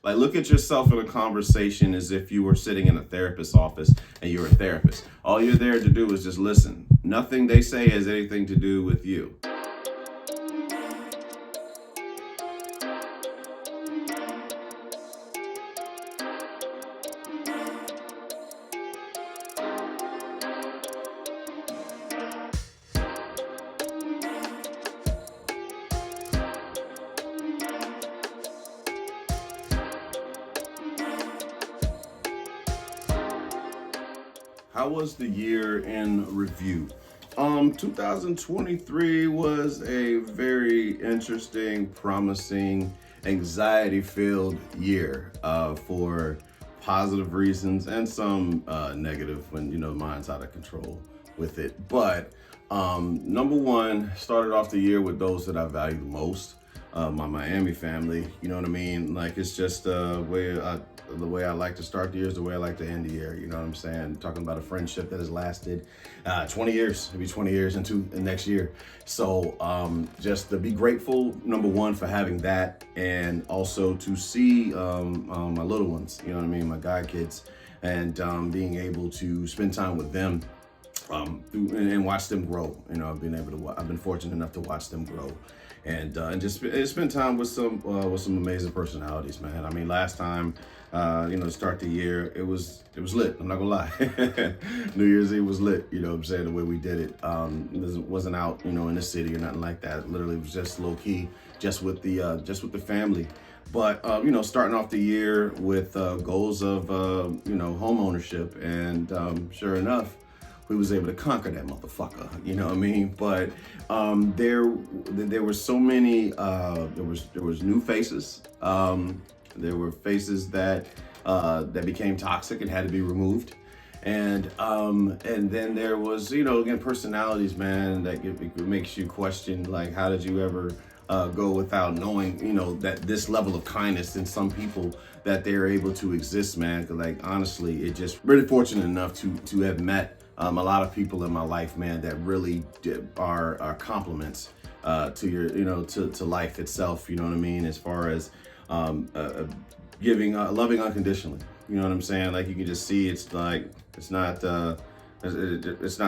Like, look at yourself in a conversation as if you were sitting in a therapist's office and you're a therapist. All you're there to do is just listen. Nothing they say has anything to do with you. How was the year in review? 2023 was a very interesting, promising, anxiety-filled year for positive reasons and some negative when mine's out of control with it. But number one, started off the year with those that I value the most. My Miami family, you know what I mean? Like, it's just the way I like to start the year is the way I like to end the year. You know what I'm saying? Talking about a friendship that has lasted 20 years, maybe 20 years into next year. So just to be grateful, number one, for having that, and also to see my little ones, you know what I mean? My god kids, and being able to spend time with them and watch them grow. I've been fortunate enough to watch them grow, and just spend time with some amazing personalities, man. I mean, last time, to start the year, it was lit. I'm not gonna lie. New Year's Eve was lit. You know what I'm saying? The way we did it, wasn't out, in the city or nothing like that. It literally was just low key, just with the family. But starting off the year with goals of home ownership, and sure enough, we was able to conquer that motherfucker. You know what I mean? But there were so many. There was new faces. There were faces that became toxic and had to be removed, and then there was again personalities, man, that it makes you question, like, how did you ever go without knowing that this level of kindness in some people, that they're able to exist, man. 'Cause, like, honestly, it just really fortunate enough to have met a lot of people in my life, man, that really are compliments to your to life itself. You know what I mean? As far as giving loving unconditionally. You know what I'm saying? Like, you can just see it's like it's not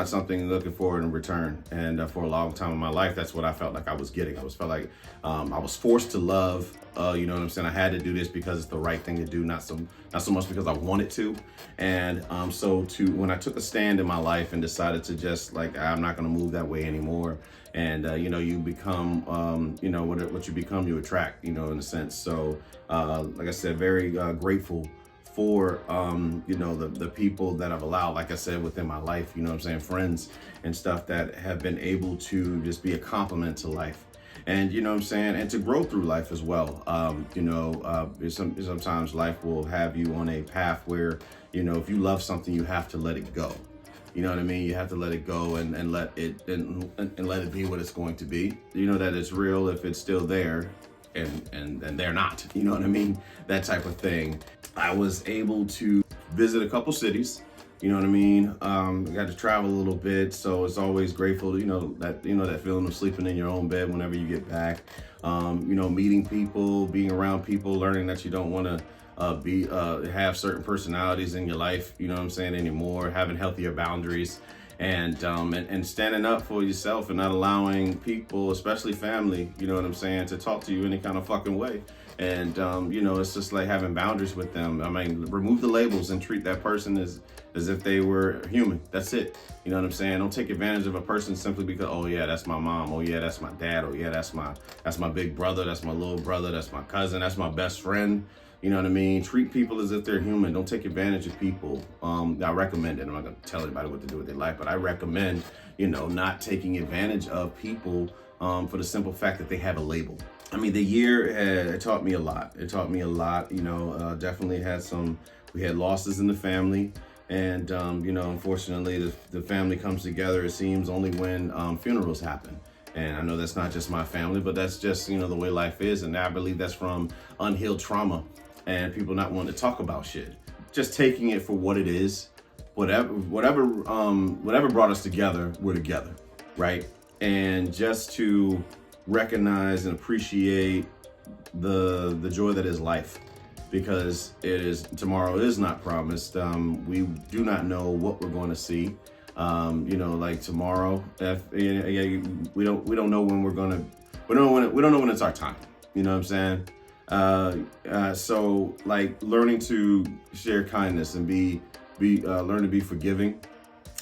something looking for in return. And for a long time in my life, that's what I felt like I was getting. Felt like I was forced to love. You know what I'm saying? I had to do this because it's the right thing to do, not so much because I wanted to. And when I took a stand in my life and decided to just, like, I'm not going to move that way anymore. And you become what you become, you attract. In a sense. So like I said, very grateful for the people that I've allowed, like I said, within my life, friends and stuff that have been able to just be a compliment to life, and and to grow through life as well. Sometimes life will have you on a path where if you love something, you have to let it go. You know what I mean? You have to let it go and let it and let it be what it's going to be. That it's real if it's still there, and they're not. You know what I mean? That type of thing. I was able to visit a couple cities. You know what I mean? I got to travel a little bit, so it's always grateful to, that feeling of sleeping in your own bed whenever you get back. Meeting people, being around people, learning that you don't want to have certain personalities in your life, anymore, having healthier boundaries, and standing up for yourself and not allowing people, especially family, to talk to you any kind of fucking way. And it's just like having boundaries with them. I mean, remove the labels and treat that person as if they were human. That's it. You know what I'm saying? Don't take advantage of a person simply because, oh yeah, that's my mom. Oh yeah, that's my dad. Oh yeah, that's my big brother. That's my little brother. That's my cousin. That's my best friend. You know what I mean? Treat people as if they're human. Don't take advantage of people. I recommend it. I'm not going to tell anybody what to do with their life, but I recommend, not taking advantage of people for the simple fact that they have a label. I mean, the year it taught me a lot. Definitely we had losses in the family. And, unfortunately, the family comes together, it seems, only when funerals happen. And I know that's not just my family, but that's just, the way life is. And I believe that's from unhealed trauma and people not wanting to talk about shit. Just taking it for what it is. Whatever brought us together, we're together, right? And just to recognize and appreciate the joy that is life. because tomorrow is not promised. We do not know what we're going to see. Like tomorrow, we don't know when we're gonna, we don't know when it's our time. You know what I'm saying? So like learning to share kindness and learn to be forgiving,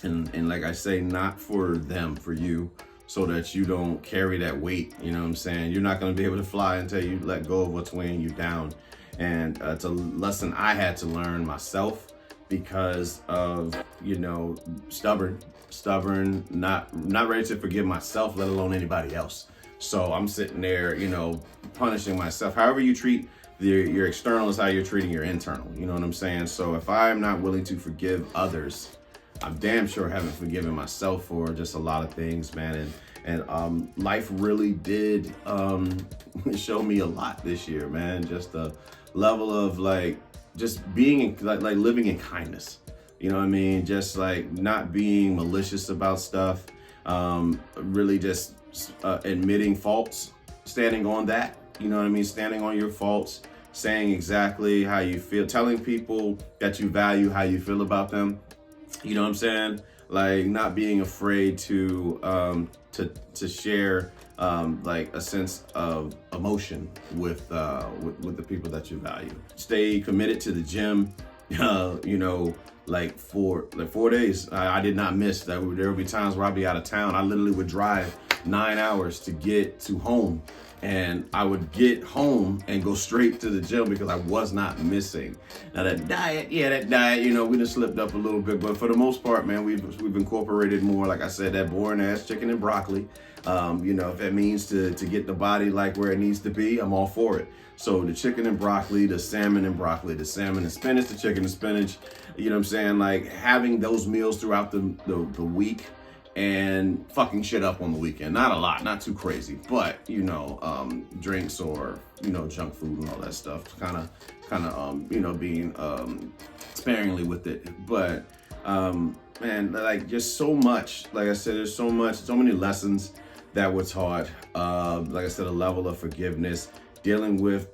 and like I say, not for them, for you, so that you don't carry that weight. You know what I'm saying? You're not gonna be able to fly until you let go of what's weighing you down. And it's a lesson I had to learn myself because of, stubborn, not ready to forgive myself, let alone anybody else. So I'm sitting there, punishing myself. However you treat your external is how you're treating your internal. You know what I'm saying? So if I'm not willing to forgive others, I'm damn sure haven't forgiven myself for just a lot of things, man. And life really did show me a lot this year, man. Just the level of just being like living in kindness. You know what I mean? Just like not being malicious about stuff. Really just admitting faults, standing on that. You know what I mean? Standing on your faults, saying exactly how you feel, telling people that you value how you feel about them. You know what I'm saying? Like not being afraid to share like a sense of emotion with the people that you value. Stay committed to the gym. Like for 4 days, I did not miss that. There would be times where I'd be out of town. I literally would drive 9 hours to get to home, and I would get home and go straight to the gym because I was not missing. Now that diet, we just slipped up a little bit, but for the most part, man, we've incorporated more, like I said, that boring ass chicken and broccoli. If that means to get the body like where it needs to be, I'm all for it. So the chicken and broccoli, the salmon and broccoli, the salmon and spinach, the chicken and spinach, you know what I'm saying? Like having those meals throughout the week and fucking shit up on the weekend. Not a lot, not too crazy, but drinks or, junk food and all that stuff. Kind of, being sparingly with it. But, man, like just so much, like I said, there's so many lessons that were taught. Like I said, a level of forgiveness, dealing with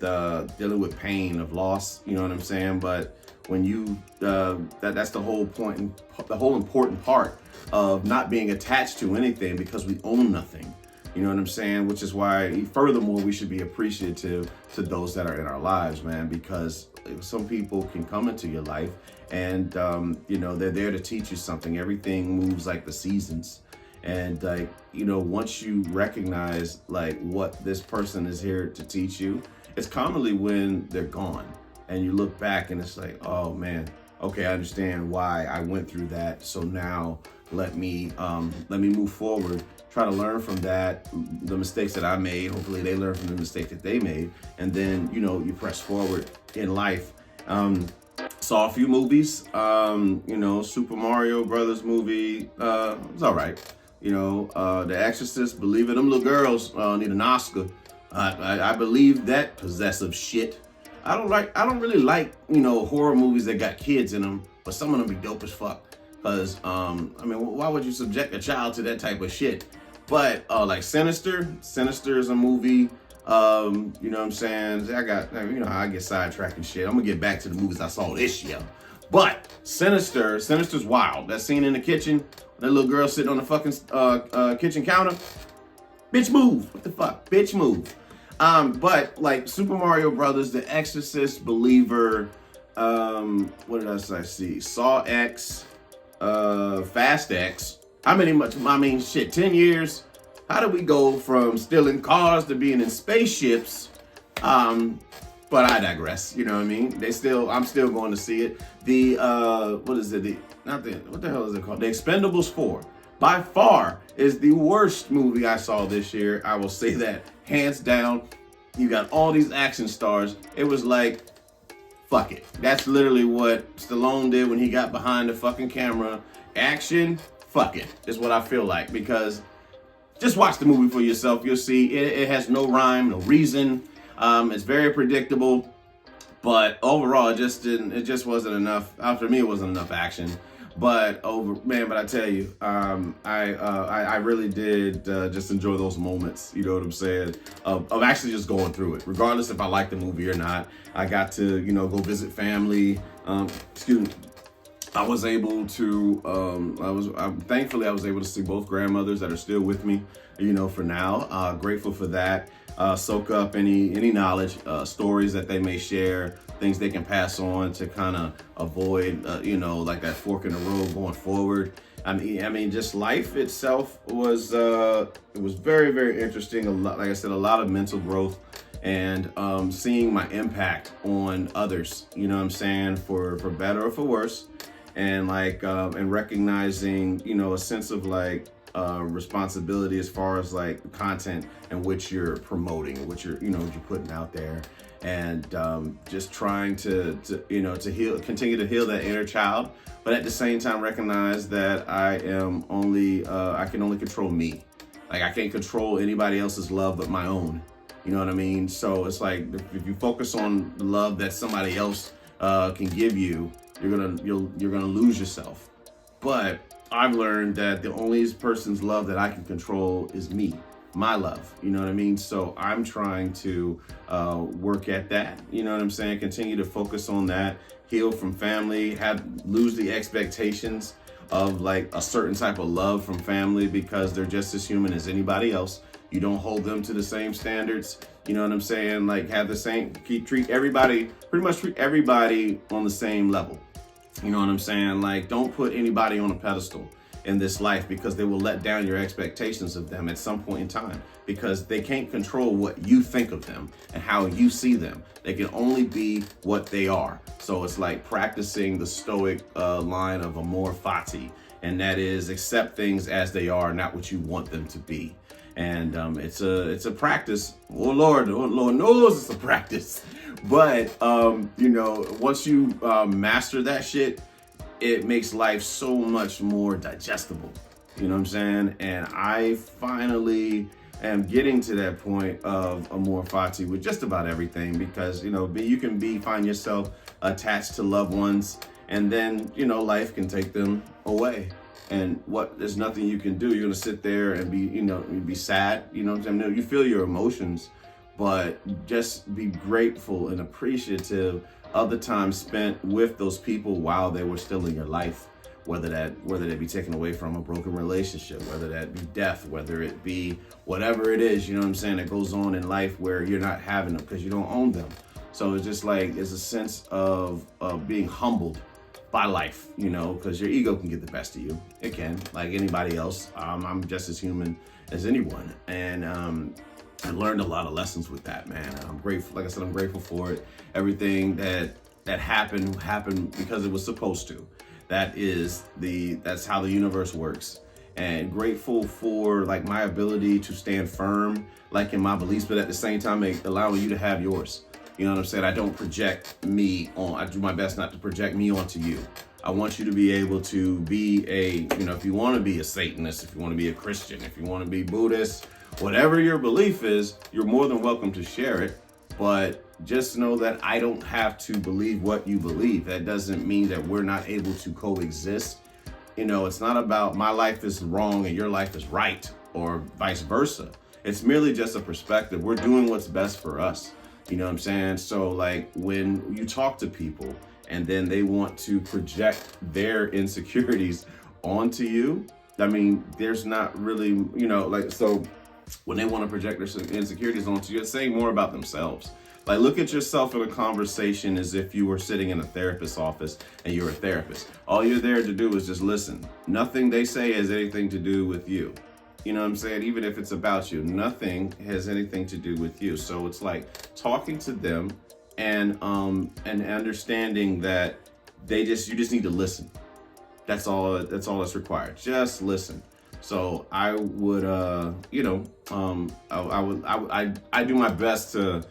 pain of loss, you know what I'm saying? But when you, that's the whole point, the whole important part of not being attached to anything, because we own nothing. You know what I'm saying? Which is why, furthermore, we should be appreciative to those that are in our lives, man, because some people can come into your life and, they're there to teach you something. Everything moves like the seasons. And once you recognize like what this person is here to teach you, it's commonly when they're gone and you look back and it's like, oh man, okay, I understand why I went through that. So now let me move forward, try to learn from that, the mistakes that I made. Hopefully they learn from the mistake that they made. And then, you press forward in life. Saw a few movies, Super Mario Brothers movie, it was all right. The Exorcist, believe it, them little girls need an Oscar. I believe that possessive shit. I don't really like, horror movies that got kids in them, but some of them be dope as fuck. Cause, why would you subject a child to that type of shit? But, like Sinister is a movie, you know what I'm saying? I get sidetracked and shit. I'm gonna get back to the movies I saw this year. But Sinister's wild. That scene in the kitchen, that little girl sitting on the fucking kitchen counter. Bitch move. What the fuck? Bitch move. But like Super Mario Brothers, The Exorcist, Believer, what did I see? Saw X, Fast X. 10 years. How did we go from stealing cars to being in spaceships? But I digress. You know what I mean? I'm still going to see it. What the hell is it called? The Expendables 4. By far is the worst movie I saw this year. I will say that hands down. You got all these action stars. It was like, fuck it. That's literally what Stallone did when he got behind the fucking camera. Action, fuck it, is what I feel like. Because just watch the movie for yourself. You'll see it has no rhyme, no reason. It's very predictable. But overall, it just wasn't enough. For me, it wasn't enough action. But but I tell you, I really did just enjoy those moments. You know what I'm saying? Of actually just going through it, regardless if I liked the movie or not. I got to go visit family. Excuse me. I was able to. Thankfully I was able to see both grandmothers that are still with me. For now. Grateful for that. Soak up any knowledge, stories that they may share, things they can pass on to kind of avoid, like that fork in the road going forward. I mean, just life itself was it was very, very interesting. A lot, like I said, a lot of mental growth and seeing my impact on others. You know what I'm saying, for better or for worse, and and recognizing a sense of responsibility as far as the content in which you're promoting, which you're putting out there, and just trying to continue to heal that inner child, but at the same time recognize that I can only control me. I can't control anybody else's love but my own. You know what I mean? So it's if you focus on the love that somebody else can give you, you're gonna lose yourself. But I've learned that the only person's love that I can control is me, my love. You know what I mean? So I'm trying to work at that. You know what I'm saying? Continue to focus on that, heal from family, lose the expectations of a certain type of love from family, because they're just as human as anybody else. You don't hold them to the same standards. You know what I'm saying? Treat everybody on the same level. You know what I'm saying? Don't put anybody on a pedestal in this life, because they will let down your expectations of them at some point in time, because they can't control what you think of them and how you see them. They can only be what they are. So it's practicing the stoic line of amor fati, and that is accept things as they are, not what you want them to be. And it's a practice. Oh Lord knows it's a practice. But once you master that shit, it makes life so much more digestible. You know what I'm saying? And I finally am getting to that point of amor fati with just about everything, because you can find yourself attached to loved ones, and then life can take them away. And there's nothing you can do. You're gonna sit there and be sad. You know what I'm saying? You feel your emotions, but just be grateful and appreciative of the time spent with those people while they were still in your life. Whether they be taken away from a broken relationship, whether that be death, whether it be whatever it is, you know what I'm saying, that goes on in life where you're not having them because you don't own them. So it's just it's a sense of being humbled by life, because your ego can get the best of you. It can, like anybody else. I'm just as human as anyone. And I learned a lot of lessons with that, man. I'm grateful. Like I said, I'm grateful for it. Everything that happened because it was supposed to. That's how the universe works. And grateful for my ability to stand firm, in my beliefs, but at the same time, allowing you to have yours. You know what I'm saying? I don't project me on. I do my best not to project me onto you. I want you to be able to be if you want to be a Satanist, if you want to be a Christian, if you want to be Buddhist, whatever your belief is, you're more than welcome to share it. But just know that I don't have to believe what you believe. That doesn't mean that we're not able to coexist. It's not about my life is wrong and your life is right, or vice versa. It's merely just a perspective. We're doing what's best for us. You know what I'm saying? So when you talk to people and then they want to project their insecurities onto you, there's not really, so when they want to project their insecurities onto you, it's saying more about themselves. Look at yourself in a conversation as if you were sitting in a therapist's office and you're a therapist. All you're there to do is just listen. Nothing they say has anything to do with you. You know what I'm saying? Even if it's about you, nothing has anything to do with you. So it's talking to them and understanding that you just need to listen. That's all that's required. Just listen. So I would I do my best to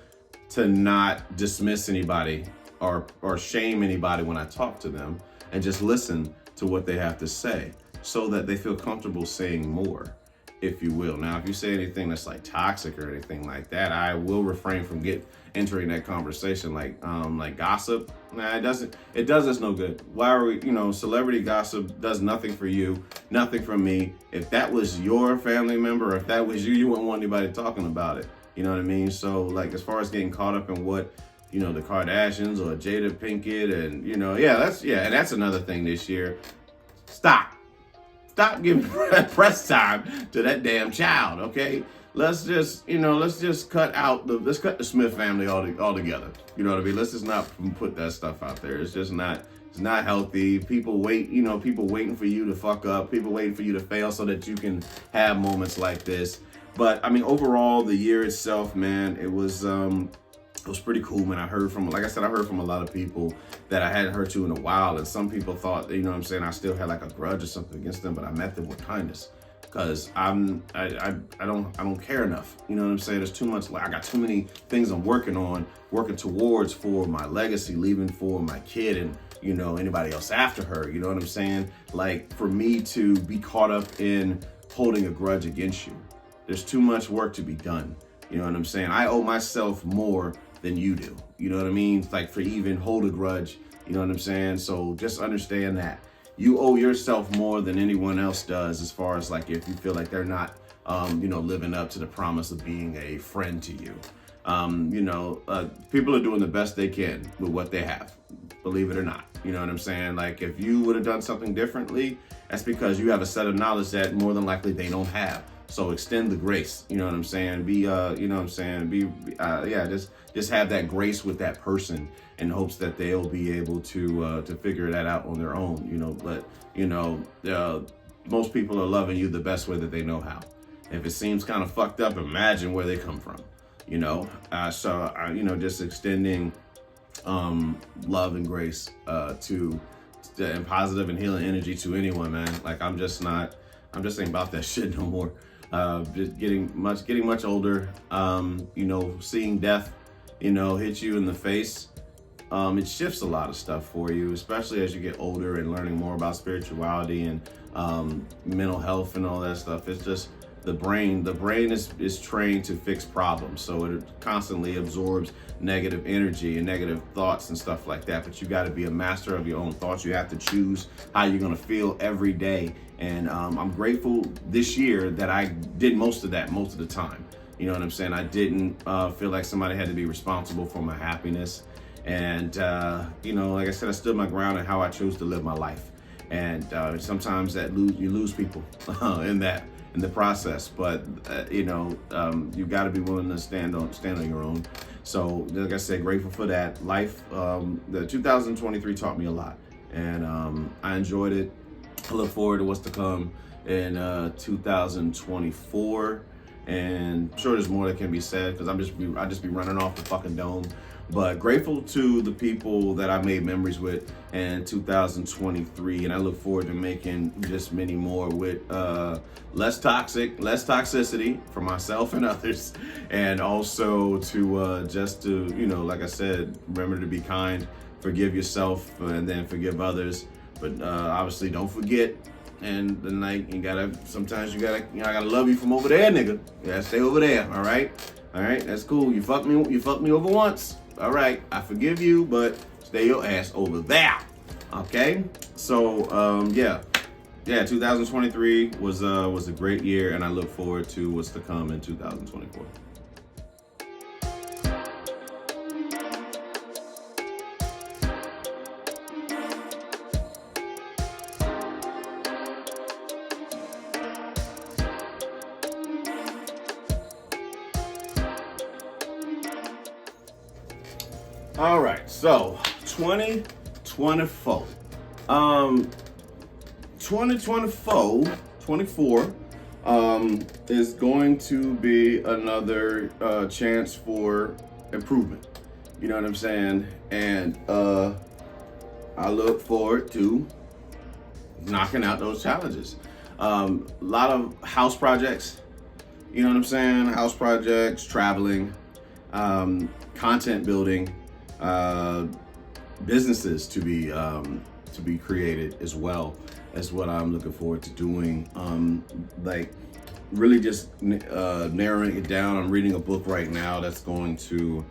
not dismiss anybody or shame anybody when I talk to them, and just listen to what they have to say so that they feel comfortable saying more. if you will. Now, if you say anything that's like toxic or anything like that, I will refrain from entering that conversation like gossip. Nah, it does us no good. Why are we, celebrity gossip does nothing for you, nothing for me. If that was your family member, or if that was you, you wouldn't want anybody talking about it. You know what I mean? So like, as far as getting caught up in what, the Kardashians or Jada Pinkett and, and that's another thing this year. Stop giving press time to that damn child, okay? Let's just cut the Smith family altogether. You know what I mean? Let's just not put that stuff out there. It's not healthy. People waiting for you to fuck up, people waiting for you to fail so that you can have moments like this. But I mean, overall, the year itself, man, it was pretty cool, man. I heard from a lot of people that I hadn't heard to in a while, and some people thought, I still had like a grudge or something against them, but I met them with kindness because I don't care enough. You know what I'm saying? There's too much. I got too many things I'm working towards for my legacy, leaving for my kid and anybody else after her. You know what I'm saying? Like, for me to be caught up in holding a grudge against you, there's too much work to be done. You know what I'm saying? I owe myself more than you do. You know what I mean? Like, for even hold a grudge, you know what I'm saying? So just understand that you owe yourself more than anyone else does, as far as like, if you feel like they're not, living up to the promise of being a friend to you. People are doing the best they can with what they have, believe it or not. You know what I'm saying? Like, if you would have done something differently, that's because you have a set of knowledge that more than likely they don't have. So extend the grace, you know what I'm saying? Just have that grace with that person in hopes that they'll be able to figure that out on their own, But most people are loving you the best way that they know how. If it seems kind of fucked up, imagine where they come from, just extending love and grace and positive and healing energy to anyone, man. Like, I'm just ain't about that shit no more. Just getting much older, seeing death, hit you in the face. It shifts a lot of stuff for you, especially as you get older and learning more about spirituality and mental health and all that stuff. It's just the brain is trained to fix problems. So it constantly absorbs negative energy and negative thoughts and stuff like that. But you got to be a master of your own thoughts. You have to choose how you're going to feel every day. And I'm grateful this year that I did most of the time. You know what I'm saying? I didn't feel like somebody had to be responsible for my happiness. And, like I said, I stood my ground in how I chose to live my life. And sometimes you lose people in the process. But, you got to be willing to stand on your own. So, like I said, grateful for that. Life, the 2023 taught me a lot. And I enjoyed it. I look forward to what's to come in 2024, and I'm sure there's more that can be said because I just be running off the fucking dome. But grateful to the people that I made memories with in 2023, and I look forward to making just many more with less toxicity for myself and others, and also to like I said, remember to be kind, forgive yourself, and then forgive others. But obviously, don't forget. And then, like, I gotta love you from over there, nigga. You gotta stay over there, all right? All right, that's cool. You fucked me over once. All right, I forgive you, but stay your ass over there, okay? So, 2023 was a great year, and I look forward to what's to come in 2024. All right, so 2024. 2024 is going to be another chance for improvement. You know what I'm saying? And I look forward to knocking out those challenges. A lot of house projects, you know what I'm saying? House projects, traveling, content building, businesses to be created as well as what I'm looking forward to doing. Like really just narrowing it down. I'm reading a book right now that's going to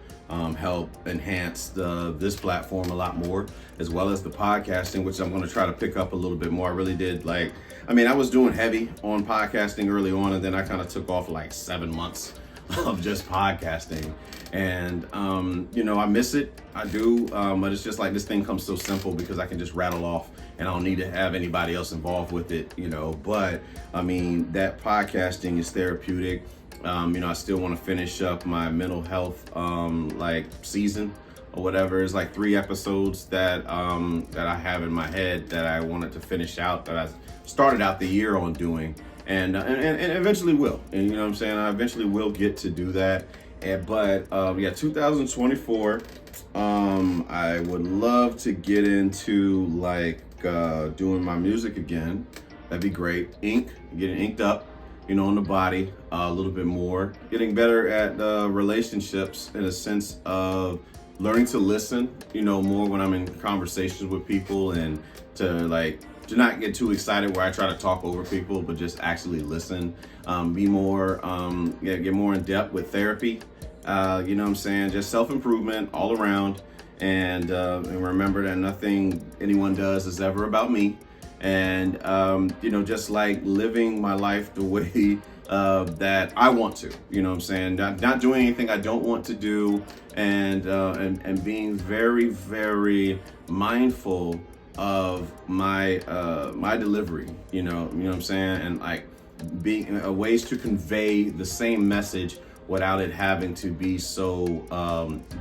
help enhance this platform a lot more, as well as the podcasting, which I'm going to try to pick up a little bit more. I really did I was doing heavy on podcasting early on, and then I kind of took off like 7 months of just podcasting. And, I miss it. I do. But it's just like this thing comes so simple because I can just rattle off and I don't need to have anybody else involved with it, But that podcasting is therapeutic. I still want to finish up my mental health, season or whatever. It's like 3 episodes that I have in my head that I wanted to finish out, that I started out the year on doing. And eventually will. And I eventually will get to do that. But 2024, I would love to get into doing my music again. That'd be great. Getting inked up, on the body a little bit more. Getting better at relationships in a sense of learning to listen, more when I'm in conversations with people, and to not get too excited where I try to talk over people, but just actually listen. Be more, get more in depth with therapy. Just self-improvement all around. And remember that nothing anyone does is ever about me. And, just living my life the way that I want to, not doing anything I don't want to do, and being very, very mindful of my delivery, and being ways to convey the same message without it having to be so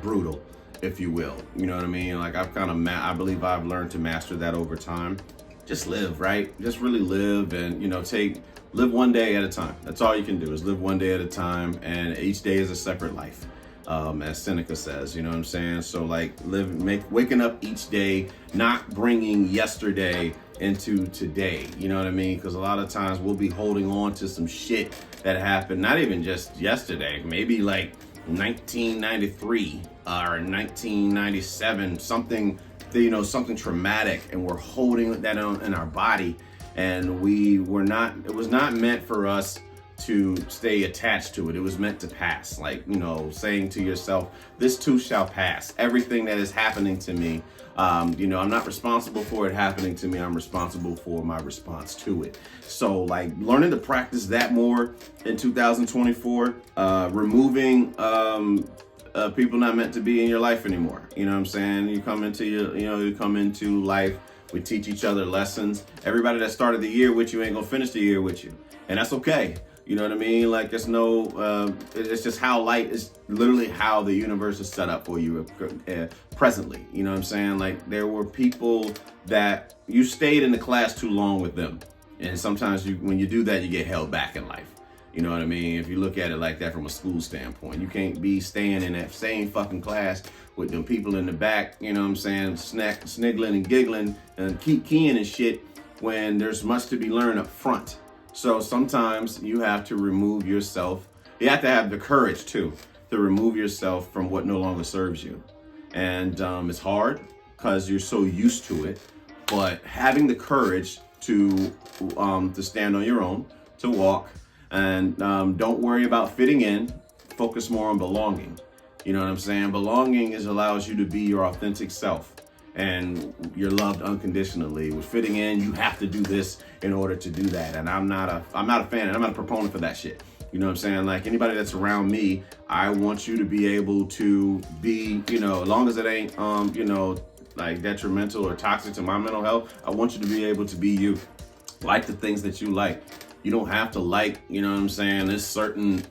brutal, if you will. You know what I mean? I believe I've learned to master that over time. Just live, right? Just really live, and live one day at a time. That's all you can do, is live one day at a time, and each day is a separate life. As Seneca says, So waking up each day, not bringing yesterday into today, you know what I mean? Because a lot of times we'll be holding on to some shit that happened, not even just yesterday, maybe 1993 or 1997, something traumatic, and we're holding that in our body, and it was not meant for us to stay attached to it. It was meant to pass. Saying to yourself, this too shall pass. Everything that is happening to me, I'm not responsible for it happening to me. I'm responsible for my response to it. So learning to practice that more in 2024, removing people not meant to be in your life anymore. You come into life, we teach each other lessons. Everybody that started the year with you ain't gonna finish the year with you. And that's okay. You know what I mean? There's no, it's just how light is, literally how the universe is set up for you presently. You know what I'm saying? There were people that you stayed in the class too long with them. And sometimes when you do that, you get held back in life. You know what I mean? If you look at it like that from a school standpoint, you can't be staying in that same fucking class with them people in the back, sniggling and giggling and keep keying and shit, when there's much to be learned up front. So sometimes you have to remove yourself. You have to have the courage to remove yourself from what no longer serves you. And it's hard because you're so used to it, but having the courage to stand on your own, to walk, and don't worry about fitting in, focus more on belonging. You know what I'm saying? Belonging allows you to be your authentic self, and you're loved unconditionally. With fitting in, you have to do this in order to do that. And I'm not a fan, and I'm not a proponent for that shit. You know what I'm saying? Anybody that's around me, I want you to be able to be, as long as it ain't, detrimental or toxic to my mental health, I want you to be able to be you. Like the things that you like. You don't have to this certain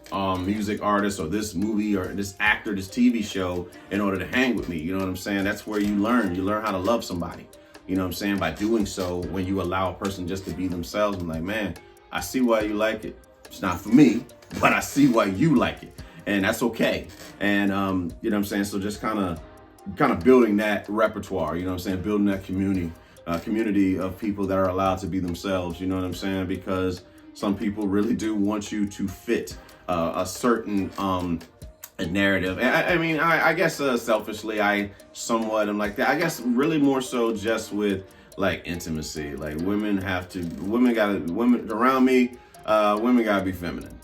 music artist or this movie or this actor, this TV show in order to hang with me. You know what I'm saying? That's where you learn. You learn how to love somebody. You know what I'm saying? By doing so, when you allow a person just to be themselves, I'm man, I see why you like it. It's not for me, but I see why you like it. And that's okay. And, you know what I'm saying? So just kind of building that repertoire, building that community of people that are allowed to be themselves. You know what I'm saying? Because some people really do want you to fit a certain narrative. I guess selfishly, I somewhat am like that. I guess really more so just with intimacy. Women around me, women gotta be feminine.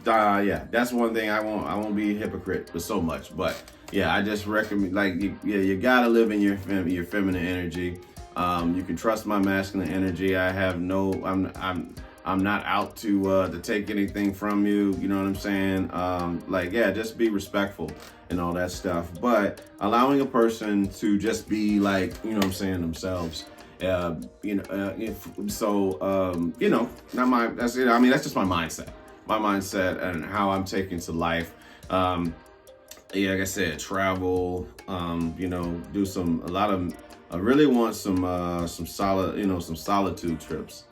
Yeah, that's one thing I won't be a hypocrite with so much, but yeah, I just recommend, like, you gotta live in your feminine energy. You can trust my masculine energy. I'm not out to take anything from you. You know what I'm saying? Yeah, just be respectful and all that stuff. But allowing a person to just be like, you know what I'm saying, themselves. Not that's it. I mean, that's just my mindset. My mindset and how I'm taking to life. Like I said, travel. Do I really want some solitude trips.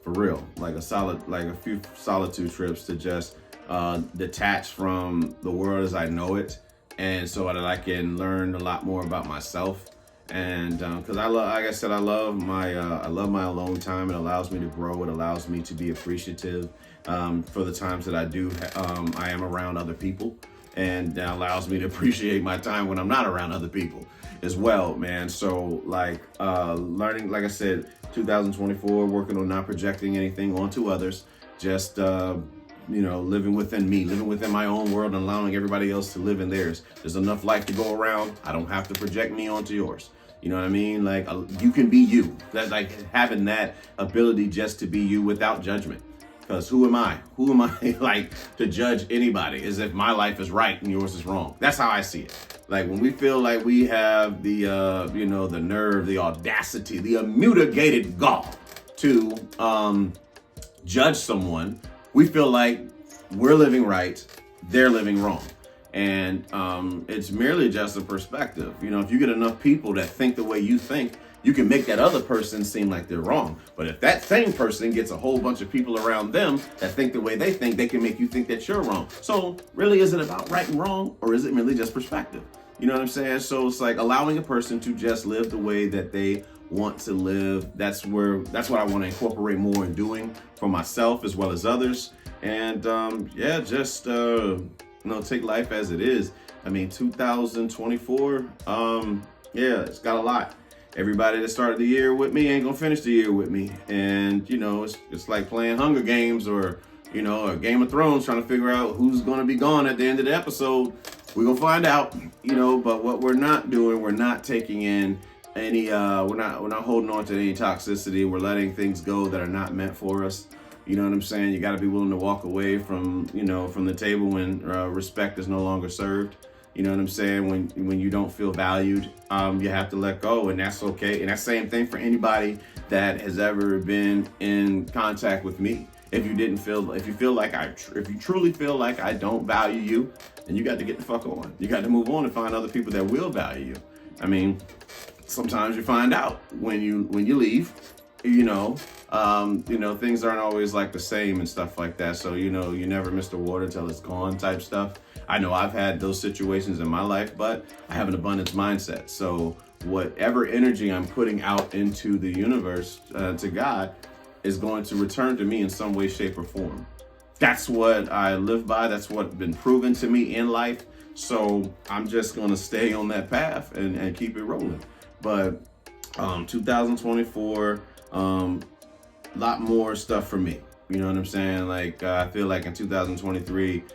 For real, like a few solitude trips to just detach from the world as I know it, and so that I can learn a lot more about myself. And because I love my alone time. It allows me to grow. It allows me to be appreciative for the times that I am around other people, and that allows me to appreciate my time when I'm not around other people as well, man. So learning, like I said, 2024, working on not projecting anything onto others, just living within me, living within my own world, and allowing everybody else to live in theirs. There's enough life to go around. I don't have to project me onto yours. You know what I mean? Like, you can be you. That's like having that ability just to be you without judgment. Because who am I? Who am I like to judge anybody as if my life is right and yours is wrong? That's how I see it. Like, when we feel like we have the nerve, the audacity, the unmitigated gall to judge someone, we feel like we're living right, they're living wrong. And it's merely just a perspective. If you get enough people that think the way you think, you can make that other person seem like they're wrong. But if that same person gets a whole bunch of people around them that think the way they think, they can make you think that you're wrong. So really, is it about right and wrong, or is it really just perspective? You know what I'm saying? So it's like allowing a person to just live the way that they want to live. That's what I want to incorporate more in doing for myself as well as others. And take life as it is. I mean, 2024, it's got a lot. Everybody that started the year with me ain't gonna finish the year with me. And, it's like playing Hunger Games or Game of Thrones, trying to figure out who's gonna be gone at the end of the episode. We're gonna find out, but what we're not doing, we're not taking in any, we're not holding on to any toxicity. We're letting things go that are not meant for us. You know what I'm saying? You got to be willing to walk away from the table when respect is no longer served. You know what I'm saying? When you don't feel valued, you have to let go, and that's okay. And that's the same thing for anybody that has ever been in contact with me. If you truly feel like I don't value you, then you got to get the fuck on. You got to move on and find other people that will value you. I mean, sometimes you find out when you leave. Things aren't always like the same and stuff like that. So, you never miss the water till it's gone type stuff. I know I've had those situations in my life, but I have an abundance mindset. So whatever energy I'm putting out into the universe, to God, is going to return to me in some way, shape, or form. That's what I live by. That's what's been proven to me in life. So I'm just going to stay on that path and keep it rolling. But 2024, lot more stuff for me. You know what I'm saying? Like, I feel like in 2023,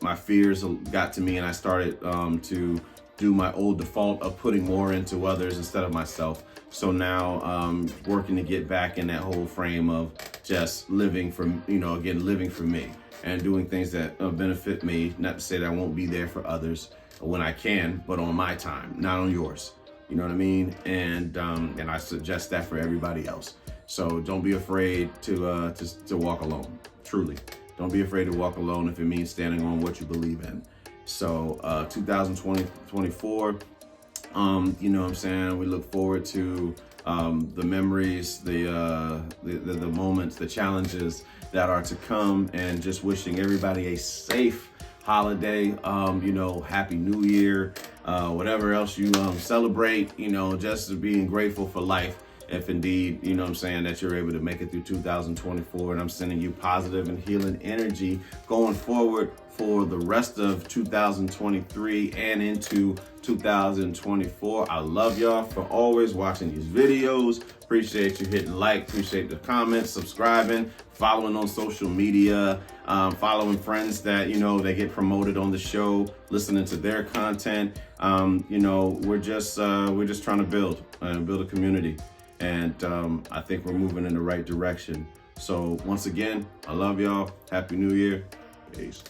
my fears got to me, and I started to do my old default of putting more into others instead of myself. So now working to get back in that whole frame of just living for me and doing things that benefit me. Not to say that I won't be there for others when I can, but on my time, not on yours. You know what I mean? And I suggest that for everybody else. So don't be afraid to walk alone. Truly, don't be afraid to walk alone if it means standing on what you believe in. So 2024, you know what I'm saying? We look forward to the memories, the moments, the challenges that are to come, and just wishing everybody a safe holiday, Happy New Year, whatever else you celebrate, just being grateful for life. If indeed, you know what I'm saying, that you're able to make it through 2024, and I'm sending you positive and healing energy going forward for the rest of 2023 and into 2024. I love y'all for always watching these videos. Appreciate you hitting like, appreciate the comments, subscribing, following on social media, following friends that, you know, they get promoted on the show, listening to their content. You know, we're just trying to build a community. And I think we're moving in the right direction. So once again, I love y'all. Happy New Year. Peace.